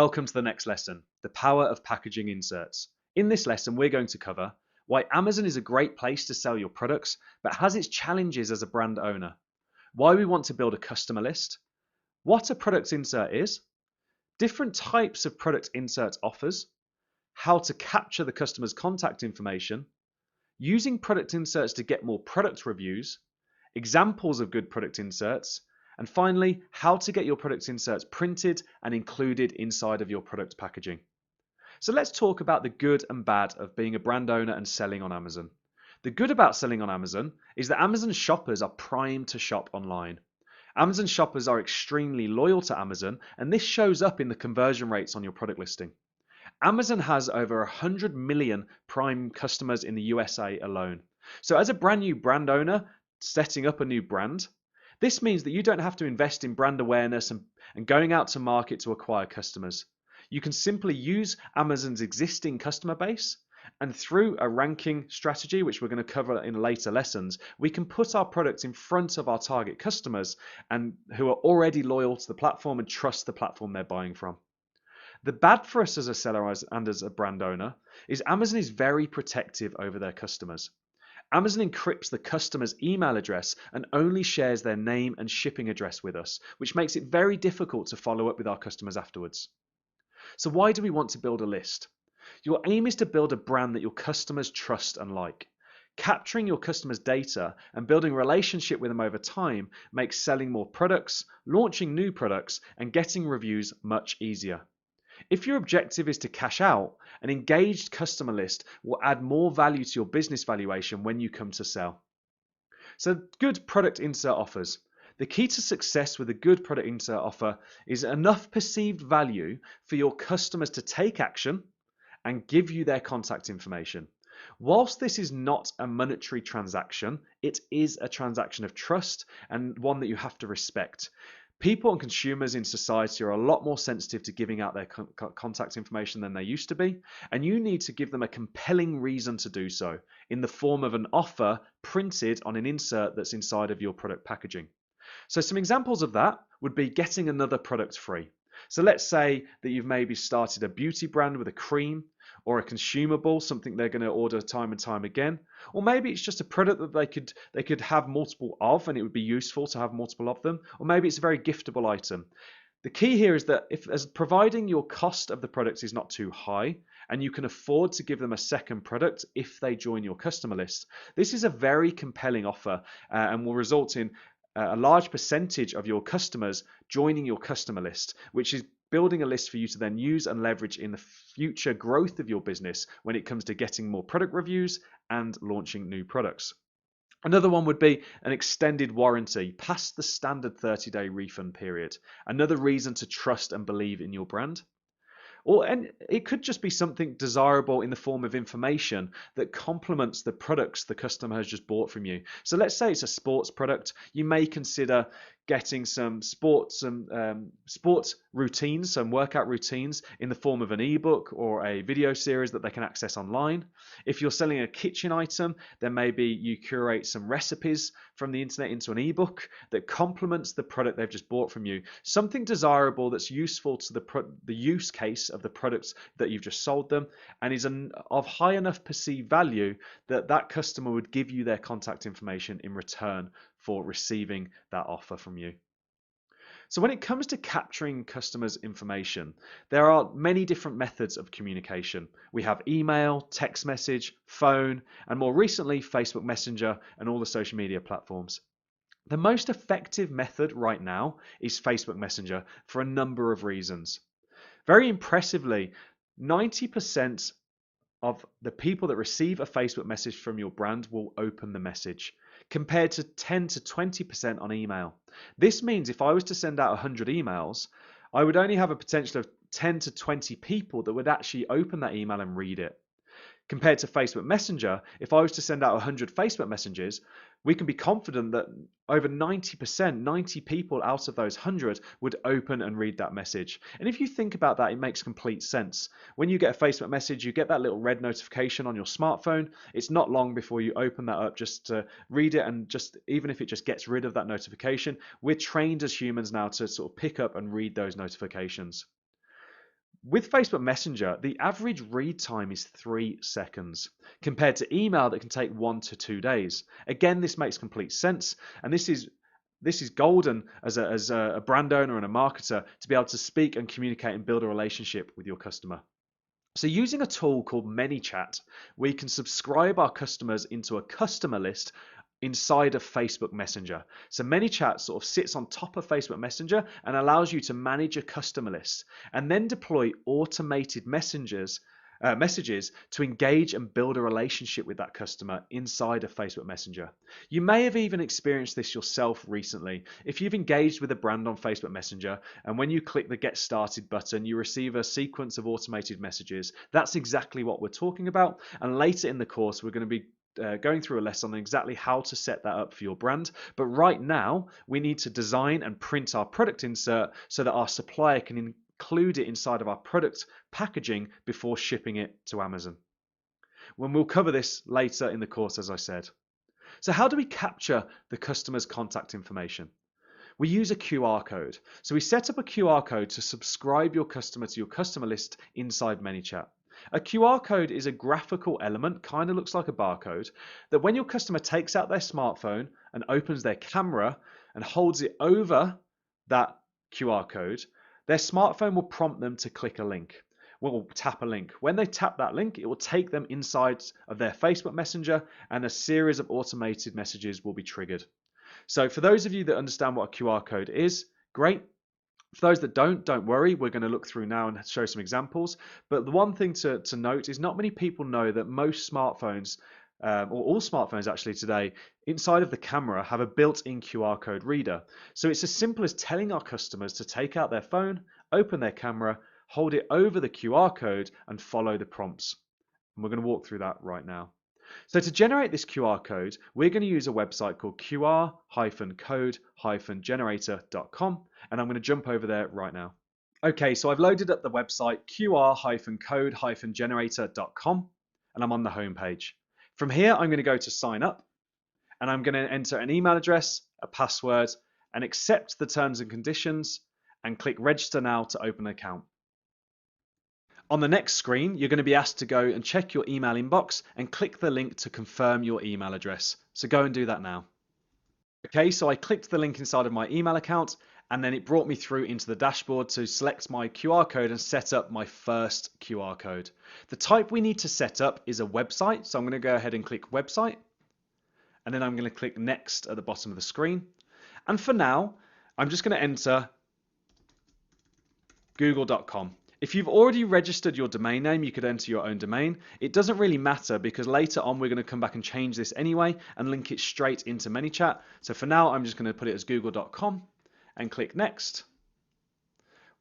Welcome to the next lesson, the power of packaging inserts. In this lesson, we're going to cover why Amazon is a great place to sell your products, but has its challenges as a brand owner, why we want to build a customer list, what a product insert is, different types of product insert offers, how to capture the customer's contact information, using product inserts to get more product reviews, examples of good product inserts, and finally, how to get your product inserts printed and included inside of your product packaging. So let's talk about the good and bad of being a brand owner and selling on Amazon. The good about selling on Amazon is that Amazon shoppers are primed to shop online. Amazon shoppers are extremely loyal to Amazon, and this shows up in the conversion rates on your product listing. Amazon has over 100 million Prime customers in the USA alone. So as a brand new brand owner setting up a new brand, this means that you don't have to invest in brand awareness and going out to market to acquire customers. You can simply use Amazon's existing customer base, and through a ranking strategy, which we're going to cover in later lessons, we can put our products in front of our target customers and who are already loyal to the platform and trust the platform they're buying from. The bad for us as a seller and as a brand owner is Amazon is very protective over their customers. Amazon encrypts the customer's email address and only shares their name and shipping address with us, which makes it very difficult to follow up with our customers afterwards. So why do we want to build a list? Your aim is to build a brand that your customers trust and like. Capturing your customers' data and building a relationship with them over time makes selling more products, launching new products, and getting reviews much easier. If your objective is to cash out, an engaged customer list will add more value to your business valuation when you come to sell. So good product insert offers. The key to success with a good product insert offer is enough perceived value for your customers to take action and give you their contact information. Whilst this is not a monetary transaction, it is a transaction of trust and one that you have to respect. People and consumers in society are a lot more sensitive to giving out their contact information than they used to be, and you need to give them a compelling reason to do so in the form of an offer printed on an insert that's inside of your product packaging. So some examples of that would be getting another product free. So let's say that you've maybe started a beauty brand with a cream or a consumable, something they're going to order time and time again. Or maybe it's just a product that they could have multiple of, and it would be useful to have multiple of them. Or maybe it's a very giftable item. The key here is that providing your cost of the products is not too high and you can afford to give them a second product if they join your customer list, this is a very compelling offer and will result in a large percentage of your customers joining your customer list, which is building a list for you to then use and leverage in the future growth of your business when it comes to getting more product reviews and launching new products. Another one would be an extended warranty past the standard 30-day refund period. Another reason to trust and believe in your brand. And it could just be something desirable in the form of information that complements the products the customer has just bought from you. So let's say it's a sports product. You may consider getting some sports routines, some workout routines in the form of an ebook or a video series that they can access online. If you're selling a kitchen item, then maybe you curate some recipes from the internet into an ebook that complements the product they've just bought from you. Something desirable that's useful to the use case of the products that you've just sold them and is of high enough perceived value that that customer would give you their contact information in return for receiving that offer from you. So when it comes to capturing customers' information, there are many different methods of communication. We have email, text message, phone, and more recently, Facebook Messenger and all the social media platforms. The most effective method right now is Facebook Messenger for a number of reasons. Very impressively, 90% of the people that receive a Facebook message from your brand will open the message, compared to 10 to 20% on email. This means if I was to send out 100 emails, I would only have a potential of 10 to 20 people that would actually open that email and read it. Compared to Facebook Messenger, if I was to send out 100 Facebook messages, we can be confident that over 90%, 90 people out of those 100 would open and read that message. And if you think about that, it makes complete sense. When you get a Facebook message, you get that little red notification on your smartphone. It's not long before you open that up just to read it, and just even if it just gets rid of that notification, we're trained as humans now to sort of pick up and read those notifications. With Facebook Messenger, the average read time is 3 seconds compared to email that can take 1 to 2 days. Again, this makes complete sense, and this is golden as a brand owner and a marketer to be able to speak and communicate and build a relationship with your customer. So using a tool called ManyChat, we can subscribe our customers into a customer list inside of Facebook Messenger. So ManyChat sort of sits on top of Facebook Messenger and allows you to manage a customer list and then deploy automated messages to engage and build a relationship with that customer inside of Facebook Messenger. You may have even experienced this yourself recently. If you've engaged with a brand on Facebook Messenger and when you click the Get Started button, you receive a sequence of automated messages. That's exactly what we're talking about. And later in the course, we're going to be going through a lesson on exactly how to set that up for your brand. But right now, we need to design and print our product insert so that our supplier can include it inside of our product packaging before shipping it to Amazon. When we'll cover this later in the course, as I said. So how do we capture the customer's contact information? We use a QR code. So we set up a QR code to subscribe your customer to your customer list inside ManyChat. A QR code is a graphical element, kind of looks like a barcode, that when your customer takes out their smartphone and opens their camera and holds it over that QR code, their smartphone will prompt them to click a link. Will tap a link. When they tap that link, it will take them inside of their Facebook Messenger and a series of automated messages will be triggered. So for those of you that understand what a QR code is, great. For those that don't worry, we're going to look through now and show some examples. But the one thing to note is not many people know that most smartphones, or all smartphones actually today, inside of the camera have a built-in QR code reader. So it's as simple as telling our customers to take out their phone, open their camera, hold it over the QR code and follow the prompts. And we're going to walk through that right now. So to generate this QR code, we're going to use a website called qr-code-generator.com, and I'm going to jump over there right now. Okay, so I've loaded up the website qr-code-generator.com, and I'm on the home page. From here, I'm going to go to sign up, and I'm going to enter an email address, a password, and accept the terms and conditions, and click register now to open an account. On the next screen, you're going to be asked to go and check your email inbox and click the link to confirm your email address. So go and do that now. Okay, so I clicked the link inside of my email account and then it brought me through into the dashboard to select my QR code and set up my first QR code. The type we need to set up is a website. So I'm going to go ahead and click website and then I'm going to click next at the bottom of the screen. And for now, I'm just going to enter google.com. If you've already registered your domain name, you could enter your own domain. It doesn't really matter because later on we're going to come back and change this anyway and link it straight into ManyChat. So for now, I'm just going to put it as google.com and click next.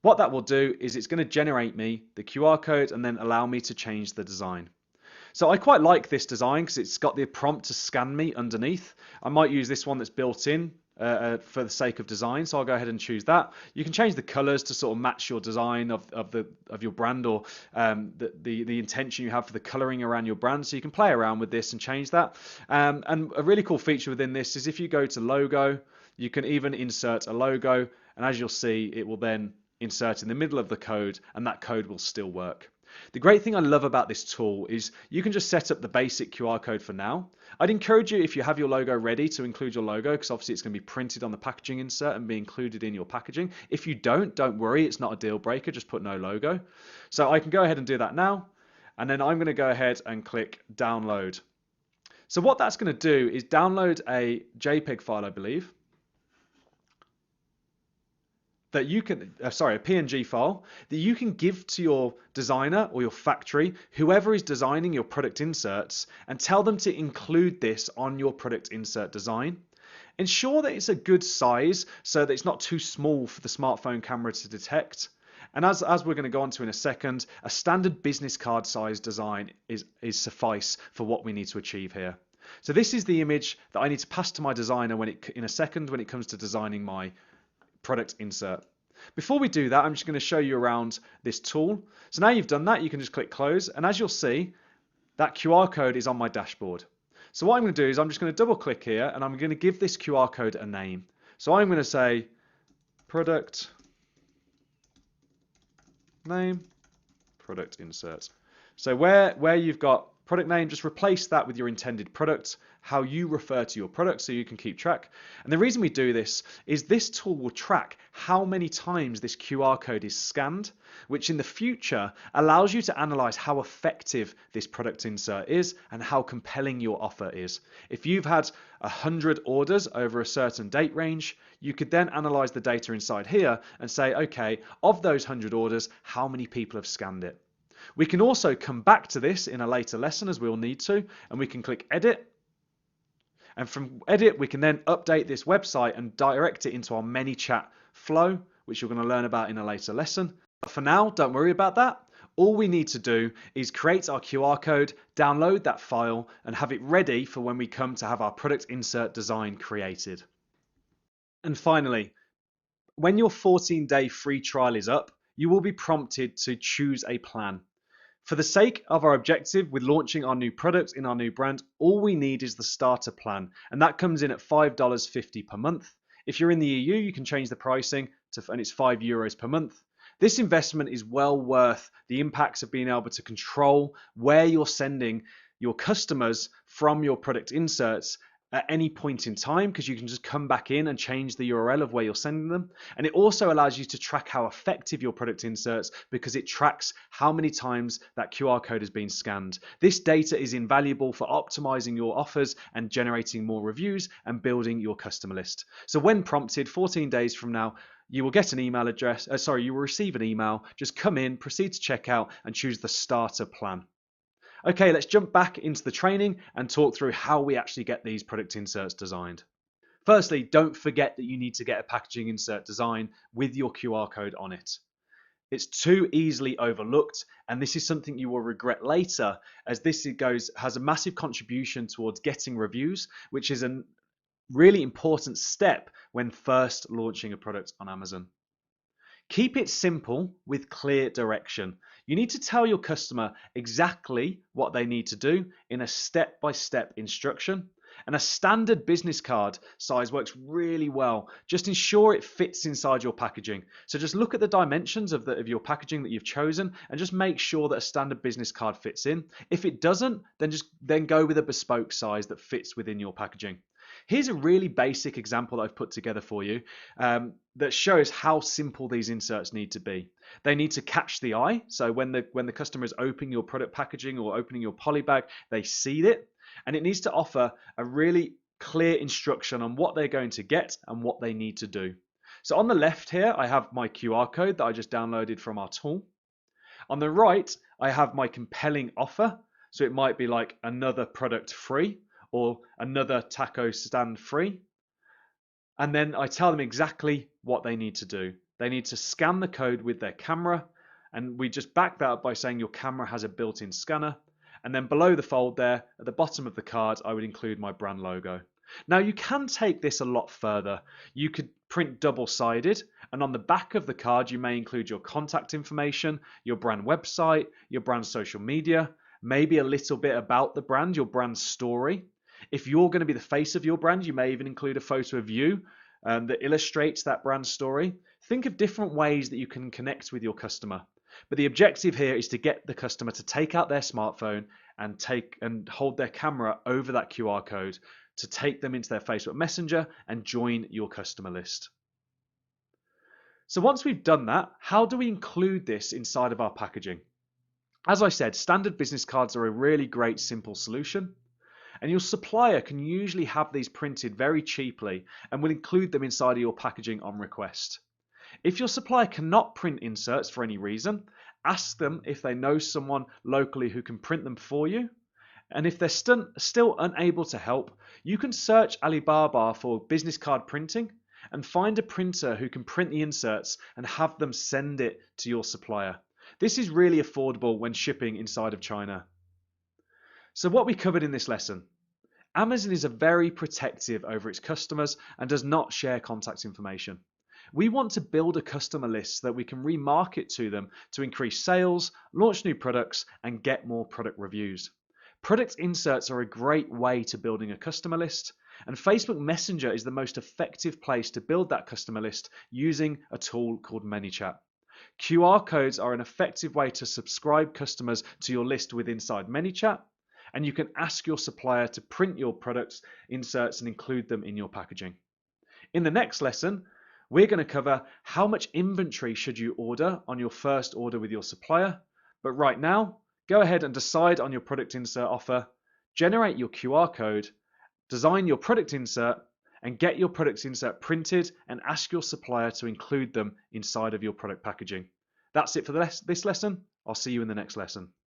What that will do is it's going to generate me the QR code and then allow me to change the design. So I quite like this design because it's got the prompt to scan me underneath. I might use this one that's built in for the sake of design, so I'll go ahead and choose that. You can change the colors to sort of match your design of your brand or the intention you have for the coloring around your brand. So you can play around with this and change that. And a really cool feature within this is if you go to logo, you can even insert a logo, and as you'll see, it will then insert in the middle of the code, and that code will still work. The great thing I love about this tool is you can just set up the basic QR code for now. I'd encourage you, if you have your logo ready, to include your logo because obviously it's going to be printed on the packaging insert and be included in your packaging. If you don't worry, it's not a deal breaker, just put no logo. So I can go ahead and do that now, and then I'm going to go ahead and click download. So what that's going to do is download a JPEG file, I believe, that you can, a PNG file that you can give to your designer or your factory, whoever is designing your product inserts, and tell them to include this on your product insert design. Ensure that it's a good size so that it's not too small for the smartphone camera to detect. And as we're going to go on to in a second, a standard business card size design is suffice for what we need to achieve here. So this is the image that I need to pass to my designer in a second when it comes to designing my product insert. Before we do that, I'm just going to show you around this tool. So now you've done that, you can just click close, and as you'll see, that QR code is on my dashboard. So what I'm going to do is I'm just going to double click here and I'm going to give this QR code a name. So I'm going to say product name, product insert. So where you've got product name, just replace that with your intended product, how you refer to your product so you can keep track. And the reason we do this is this tool will track how many times this QR code is scanned, which in the future allows you to analyze how effective this product insert is and how compelling your offer is. If you've had 100 orders over a certain date range, you could then analyze the data inside here and say, okay, of those 100 orders, how many people have scanned it? We can also come back to this in a later lesson as we'll need to, and we can click edit. And from edit, we can then update this website and direct it into our ManyChat flow, which you're going to learn about in a later lesson. But for now, don't worry about that. All we need to do is create our QR code, download that file, and have it ready for when we come to have our product insert design created. And finally, when your 14-day free trial is up, you will be prompted to choose a plan. For the sake of our objective with launching our new product in our new brand, all we need is the starter plan, and that comes in at $5.50 per month. If you're in the EU, you can change the pricing and it's €5 per month. This investment is well worth the impacts of being able to control where you're sending your customers from your product inserts at any point in time, because you can just come back in and change the URL of where you're sending them. And it also allows you to track how effective your product inserts, because it tracks how many times that QR code has been scanned. This data is invaluable for optimizing your offers and generating more reviews and building your customer list. So when prompted 14 days from now, you will get an email address, you will receive an email, just come in, proceed to checkout and choose the starter plan. Okay, let's jump back into the training and talk through how we actually get these product inserts designed. Firstly, don't forget that you need to get a packaging insert design with your QR code on it. It's too easily overlooked, and this is something you will regret later, as this has a massive contribution towards getting reviews, which is a really important step when first launching a product on Amazon. Keep it simple with clear direction. You need to tell your customer exactly what they need to do in a step-by-step instruction. And a standard business card size works really well. Just ensure it fits inside your packaging. So just look at the dimensions of your packaging that you've chosen and just make sure that a standard business card fits in. If it doesn't, then go with a bespoke size that fits within your packaging. Here's a really basic example that I've put together for you that shows how simple these inserts need to be. They need to catch the eye. So when the customer is opening your product packaging or opening your polybag, they see it. And it needs to offer a really clear instruction on what they're going to get and what they need to do. So on the left here, I have my QR code that I just downloaded from our tool. On the right, I have my compelling offer. So it might be like another product free, or another taco stand free. And then I tell them exactly what they need to do. They need to scan the code with their camera, and we just back that up by saying your camera has a built-in scanner. And then below the fold there, at the bottom of the card, I would include my brand logo. Now you can take this a lot further. You could print double-sided, and on the back of the card, you may include your contact information, your brand website, your brand social media, maybe a little bit about the brand, your brand story. If you're going to be the face of your brand, you may even include a photo of you that illustrates that brand story. Think of different ways that you can connect with your customer. But the objective here is to get the customer to take out their smartphone and hold their camera over that QR code to take them into their Facebook Messenger and join your customer list. So once we've done that, how do we include this inside of our packaging? As I said, standard business cards are a really great simple solution. And your supplier can usually have these printed very cheaply and will include them inside of your packaging on request. If your supplier cannot print inserts for any reason, ask them if they know someone locally who can print them for you. And if they're still unable to help, you can search Alibaba for business card printing and find a printer who can print the inserts and have them send it to your supplier. This is really affordable when shipping inside of China. So what we covered in this lesson: Amazon is very protective over its customers and does not share contact information. We want to build a customer list that we can remarket to them to increase sales, launch new products, and get more product reviews. Product inserts are a great way to building a customer list, and Facebook Messenger is the most effective place to build that customer list using a tool called ManyChat. QR codes are an effective way to subscribe customers to your list with inside ManyChat, and you can ask your supplier to print your products inserts and include them in your packaging. In the next lesson, we're going to cover how much inventory should you order on your first order with your supplier. But right now, go ahead and decide on your product insert offer, generate your QR code, design your product insert, and get your product insert printed and ask your supplier to include them inside of your product packaging. That's it for this lesson. I'll see you in the next lesson.